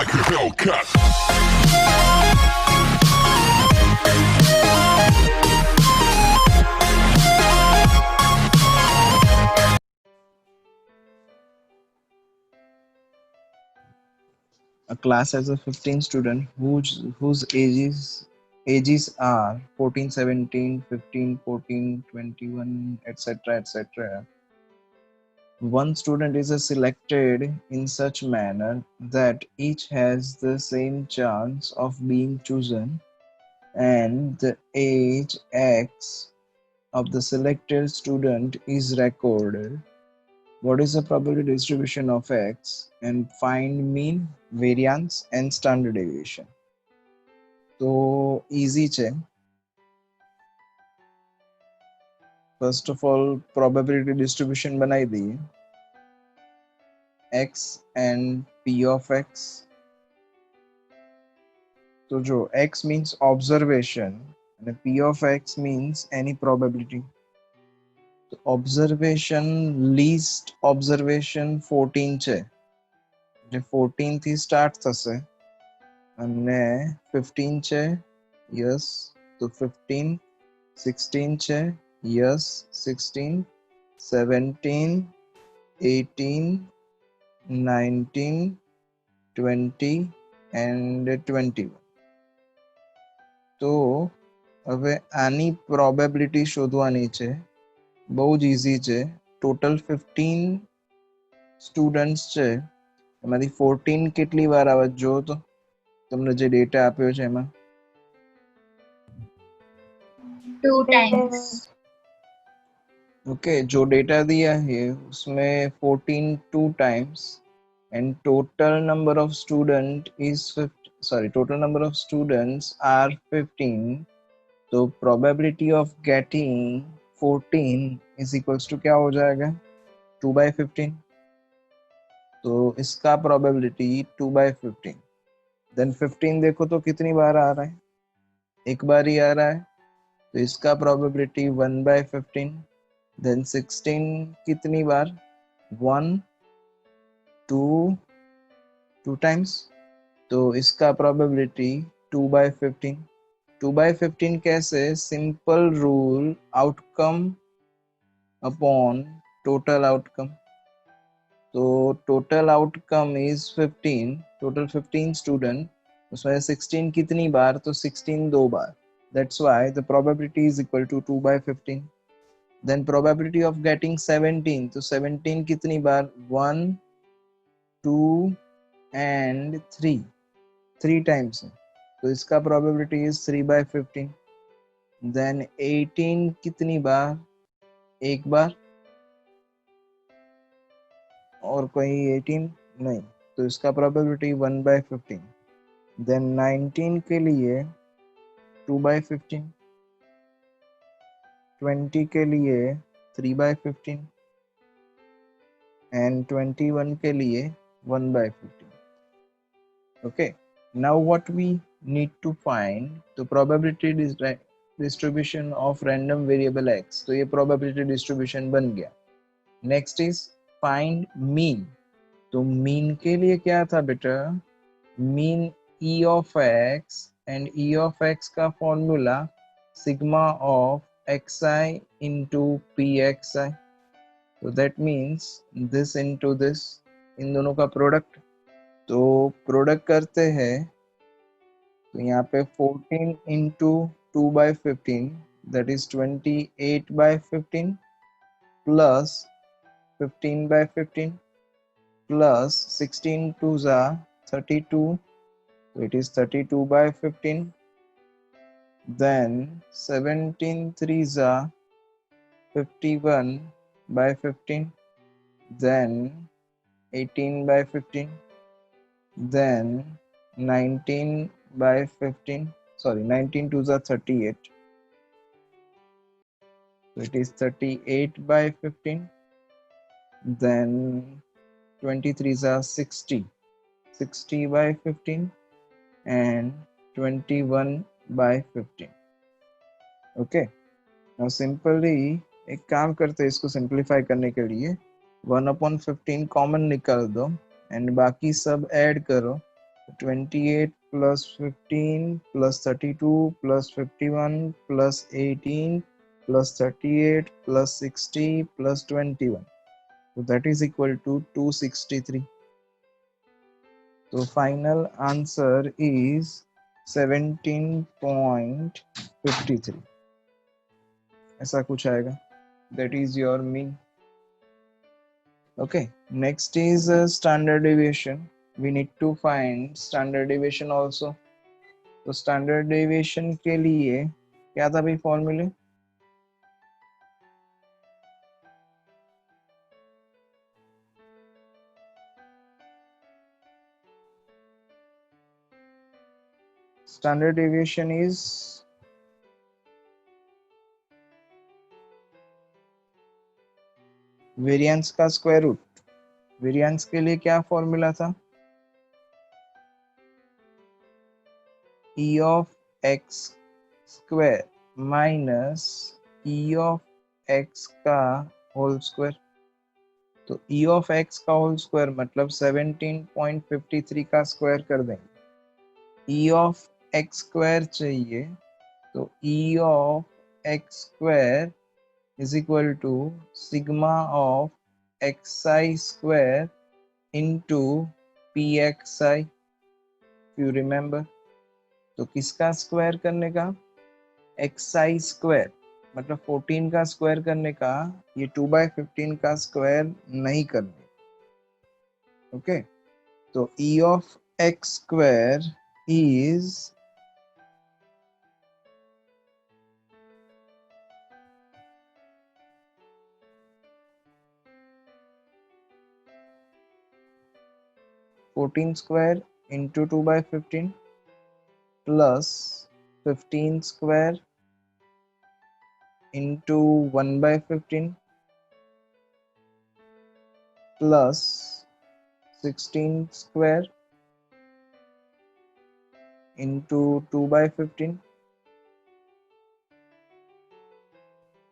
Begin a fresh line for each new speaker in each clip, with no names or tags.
like a Hellcat.
A class has a 15 student whose ages are 14, 17, 15, 14, 21, etc. etc. One student is selected in such manner that each has the same chance of being chosen, and the age X of the selected student is recorded. What is the probability distribution of X? And find mean, variance and standard deviation. So easy છે. First of all, probability distribution बनाई दी. X and P of X. So जो X means observation and P of X means any probability. So observation, least observation 14 છે. જે 14 થી start થશે અને 15 છે. Yes, તો 15, 16 છે. Yes, 16, 17, 18, 19, 20 and 21. તો હવે આની પ્રોબેબિલિટી શોધવાની છે. બહુ જ ઈઝી છે. ટોટલ 15 સ્ટુડન્ટ્સ છે, એમાંથી 14 કેટલી વાર આવે જો તો તમને જે ડેટા આપ્યો છે એમાં
2 times.
ओके जो डेटा दिया है उसमें 14 2 times and total number of student is total number of students are 15. तो probability of getting 14 is equals to क्या हो जाएगा 2 by 15. तो इसका probability 2 by 15. then 15 देखो तो कितनी बार आ रहा है, एक बार ही आ रहा है, तो इसका probability 1 by 15. then 16 कितनी बार 1 2 times, तो इसका probability 2 by 15. 2 by 15 कैसे, simple rule outcome upon total outcome. तो total outcome is 15, total 15 student, उसमें 16 कितनी बार, तो 16 दो बार. That's why the probability is equal to 2 by 15. Then probability of getting 17, तो 17 कितनी बार 1 2 and 3 times है, तो इसका probability is 3 by 15. then 18 कितनी बार, एक बार, और कोई 18 नहीं, तो इसका probability 1 by 15. then 19 के लिए 2 by 15, 20 के लिए 3 by 15 and 21 के लिए 1 by 15. Okay, now what we need to find the probability distribution of random variable x. तो ये probability distribution बन गया. next is find mean. तो mean के लिए क्या था बेटा, mean e of x and e of x का formula sigma of xi into pxi. so that means this into this, इन दोनों का प्रोडक्ट. तो प्रोडक्ट करते हैं, तो यहाँ पे 14 into 2 by 15 that is 28 by 15 plus 15 by 15 plus 16 2s are 32, so it is 32 by 15. then 17 3s are 51 by 15, then 18 by 15, then 19 by 15, 19 2s are 38, so it is 38 by 15. then 23s are 60 by 15 and 21 by 15. okay, now simply एक काम करते हैं, इसको simplify करने के लिए 1/15 common निकाल दो एंड बाकी सब ऐड करो, 28 plus 15 plus 32 plus 51 plus 18 plus 38 plus 60 plus 21. So that is equal to 263. So final answer is 17.53. ऐसा कुछ आएगा. That is your mean. Okay. Next is standard deviation. We need to find standard deviation also. तो standard deviation के लिए क्या था भाई फॉर्मूले? स्टैंडर्ड डेविएशन इज वेरिएंस का स्क्वायर रूट. वेरिएंस के लिए क्या फॉर्मूला था? e of x square minus e of x का होल स्क्वायर. तो e of x का होल स्क्वायर मतलब 17.53 का स्क्वायर कर देंगे. e of x स्क्वायर चाहिए तो e of x square is equal to sigma of xi square into pxi. if you remember. तो किसका स्क्वायर करने का? xi स्क्वायर मतलब 14 का स्क्वायर करने का. ये 2/15 का स्क्वायर नहीं करने. ओके. तो e of x square is (14 square into 2/15 plus 15 square into 1/15 plus 16 square into 2/15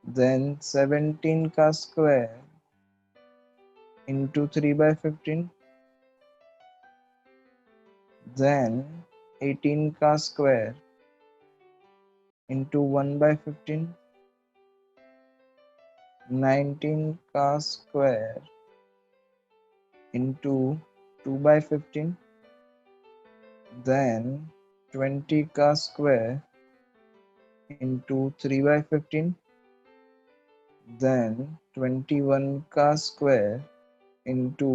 then 17 का square into 3/15 then 18 का square into 1/15 19 का square into 2/15 then 20 का square into 3/15 then 21 का square into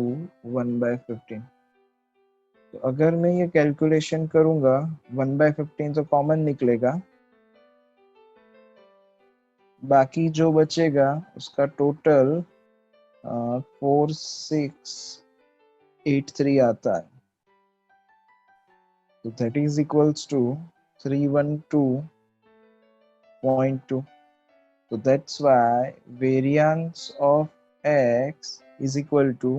1/15. तो अगर मैं ये कैलकुलेशन करूंगा 1/15 तो कॉमन निकलेगा. बाकी जो बचेगा उसका टोटल 4683 आता है. तो that is equals to 312.2. So that's why variance of x is equal to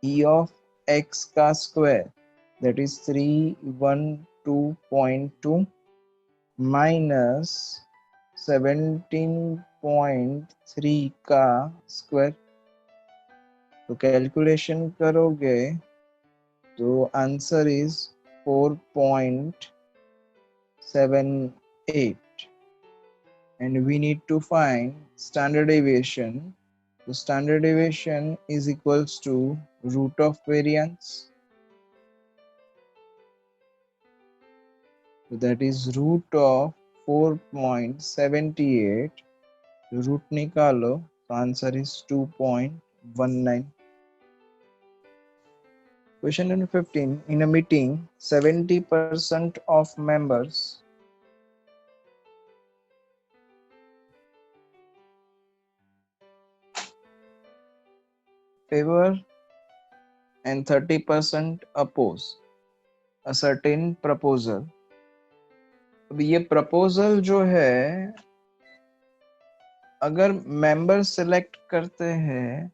e of x का square, that is 312.2 minus 17.3 का square. तो कैलकुलेशन करोगे तो answer is 4.78 and we need to find standard deviation. The standard deviation is equals to root of variance. So that is root of 4.78. Root निकालो तो answer is 2.19. Question number 15. In a meeting, 70% of members favor and 30% oppose a certain proposal. अब ये proposal जो है अगर member select करते हैं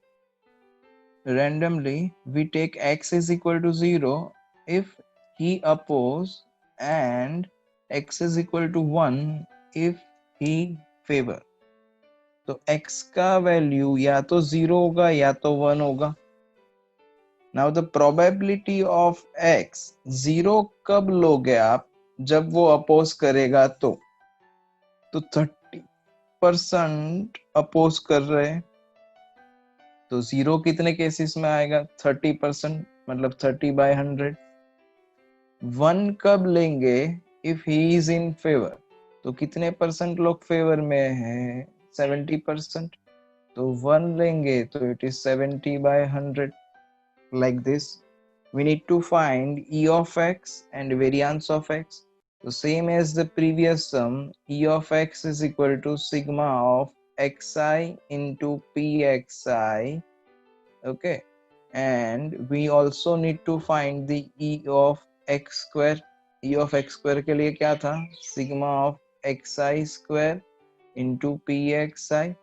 randomly, we take x is equal to 0 if he oppose and x is equal to 1 if he favor. तो x का value या तो 0 होगा या तो 1 होगा. Now the probability of x, 0 कब लोगे आप, जब वो अपोज करेगा तो 30% अपोज कर रहे हैं, तो 0 कितने केसेस में आएगा, 30%, मतलब 30/100। 1 कब लेंगे, if he is in favour, तो कितने परसेंट लोग फेवर में हैं, 70%, तो 1 लेंगे तो it is 70/100, like this. We need to find e of x and variance of x. So same as the previous sum, e of x is equal to sigma of xi into pxi. Okay, and we also need to find the e of x square. E of x square के लिए क्या था, sigma of xi square into pxi,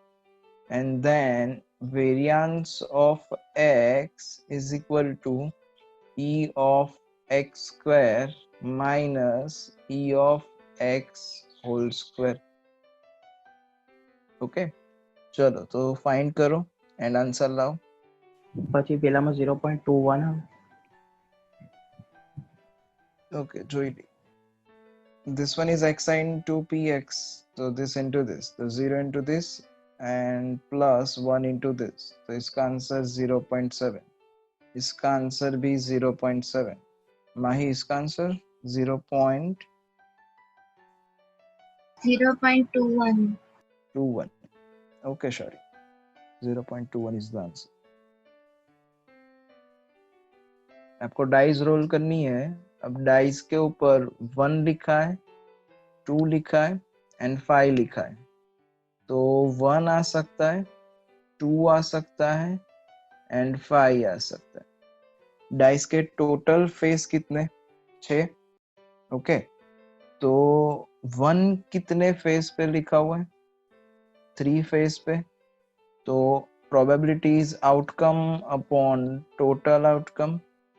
and then variance of x is equal to e of x square minus e of x whole square. Okay, चलो तो find करो and answer लाओ.
પછી પેલામાં 0.21 આવે.
Okay, જોઈ લી. This one is xi into px, so this into this, so 0 into this and plus 1 into this, तो इसका आंसर 0.7. इसका आंसर भी 0.7. माही इसका answer 0.21.
0.21.
Okay, sorry, 0.21 is the answer. आपको डाइस रोल करनी है. अब डाइस के ऊपर 1 लिखा है, 2 लिखा है एंड 5 लिखा है, तो 1 आ सकता है, 2 आ सकता है एंड 5 आ सकता है. डाइस के टोटल फेस कितने, 6. ओके, तो 1 कितने फेस पे लिखा हुआ है, 3 फेस पे, तो probability is outcome upon total outcome,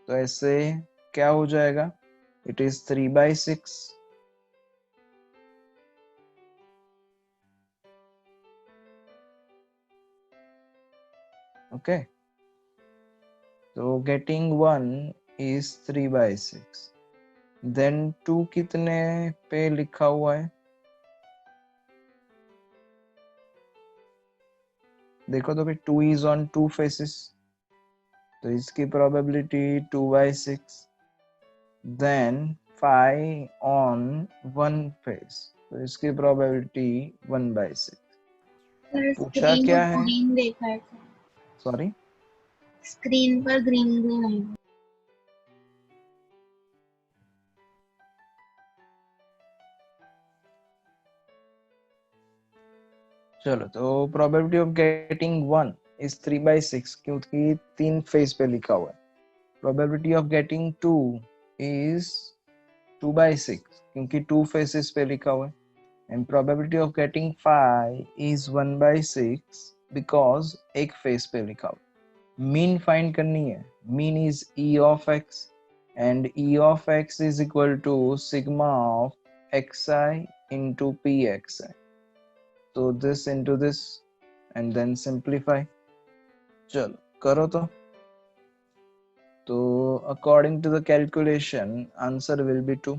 तो ऐसे क्या हो जाएगा, इट इज 3/6. ओके, तो गेटिंग 1 इज 3/6. देन 2 कितने पे लिखा हुआ है, देखो तो भाई 2 इज ऑन 2 फेसेस, तो इसकी प्रोबेबिलिटी 2/6. देन 5 ऑन 1 फेस, तो इसकी प्रोबेबिलिटी 1/6. पूछा क्या है,
ग्रीन देखा है,
सॉरी,
स्क्रीन पर ग्रीन ग्रीन है.
चलो तो प्रोबेबिलिटी ऑफ गेटिंग 1 इज 3/6, क्योंकि 3 फेस पे लिखा हुआ है. प्रोबेबिलिटी ऑफ गेटिंग 2 इज 2/6, क्योंकि 2 फेसेस पे लिखा हुआ है. And probability of getting 5 is 1/6 because एक फेस पे लिखा हुआ. मीन फाइंड करनी है. Mean is e of x and e of x is equal to sigma of xi into pxi. So this into this and then simplify. चलो करो तो according to the calculation answer will be 2.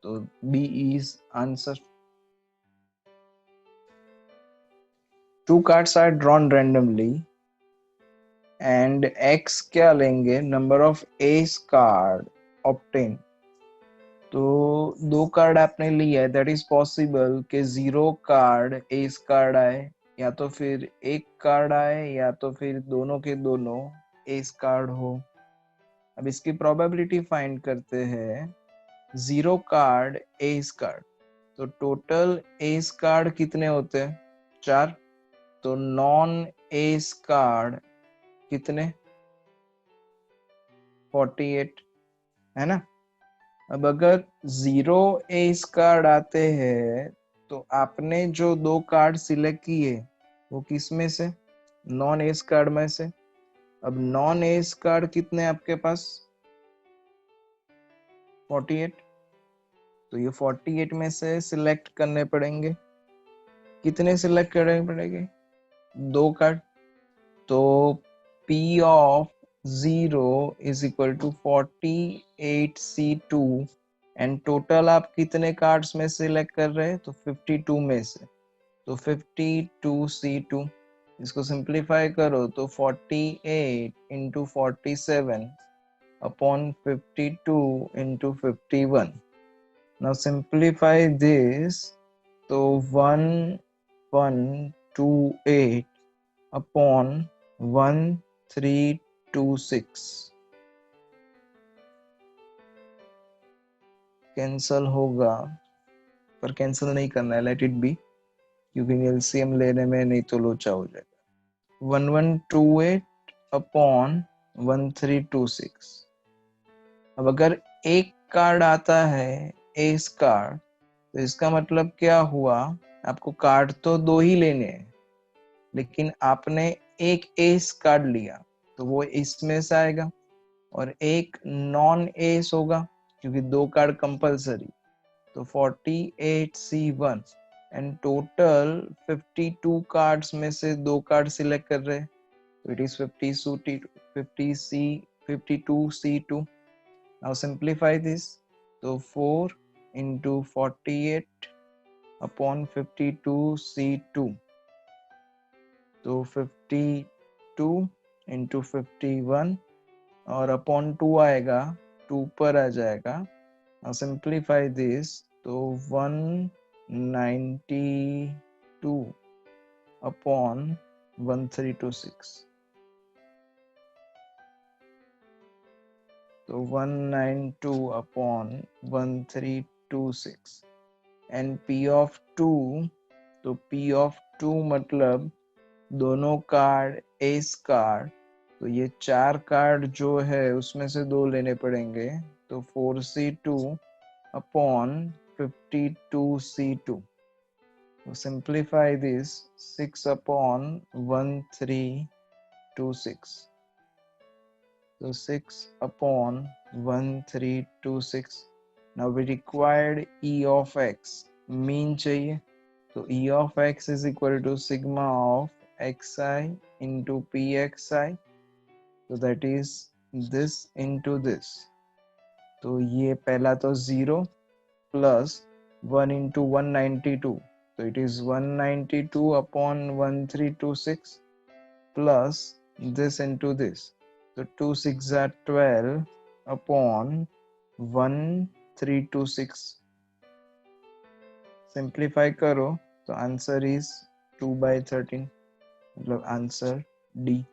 So B is answer. 2 cards are drawn randomly and x क्या लेंगे, number of ace card obtained. तो 2 card आपने लिया है, that is possible कि 0 कार्ड एस कार्ड आए, या तो फिर एक कार्ड आए, या तो फिर दोनों के दोनों एस कार्ड हो. अब इसकी प्रोबेबिलिटी फाइंड करते हैं. 0 कार्ड एस कार्ड, तो टोटल एस कार्ड कितने होते हैं, 4. तो नॉन एस कार्ड कितने, 48, है ना. अब अगर 0 एस कार्ड आते हैं, तो आपने जो 2 कार्ड सिलेक्ट किए वो किस में से, नॉन एस कार्ड में से. अब नॉन एस कार्ड कितने आपके पास, 48. तो ये 48 में से सिलेक्ट करने पड़ेंगे. कितने सिलेक्ट करने पड़ेंगे, 2 कार्ड. तो P of 0 is equal to 48C2 and total आप कितने कार्ड्स में सिलेक्ट कर रहे हैं? तो 52 में से, तो 52C2, इसको सिंप्लीफाई करो तो 48 into 47 upon 52 into 51. Now simplify this, तो 1128 upon 1326 कैंसल होगा, पर कैंसल नहीं करना है, लेट इट बी, क्योंकि एलसीएम लेने में नहीं तो लोचा हो जाएगा. 1128 अपॉन 1326. अब अगर एक कार्ड आता है एस कार्ड, तो इसका मतलब क्या हुआ? आपको कार्ड तो 2 ही लेने हैं, लेकिन आपने एक एस कार्ड लिया तो वो इसमें से आएगा, और एक नॉन एस होगा क्योंकि 2 कार्ड कंपलसरी, तो 48C1 एंड टोटल 52 कार्ड्स में से 2 कार्ड सिलेक्ट कर रहे हैं, तो it is 52C2. Now simplify this, तो 4 into 48 upon 52C2, तो 52 into 51 और upon 2 आएगा, 2 पर आ जाएगा. Now simplify this, तो 192 upon 1326, तो 192 upon 1326 एंड P of 2, तो P of 2 मतलब दोनों कार्ड एस कार्ड, तो ये 4 कार्ड जो है उसमें से 2 लेने पड़ेंगे, तो 4C2 upon 52C2. तो simplify this, 6 upon 1326, so 6 upon 1326. Now we required E of x, mean चाहिए, तो E of x is equal to sigma of xi into pxi, so that is this into this. तो ये पहला तो 0 plus 1 into 192, so it is 192 upon 1326 plus this into this, so 2 6 are 12 upon 1326. Simplify करो तो answer is 2/13, मतलब answer D.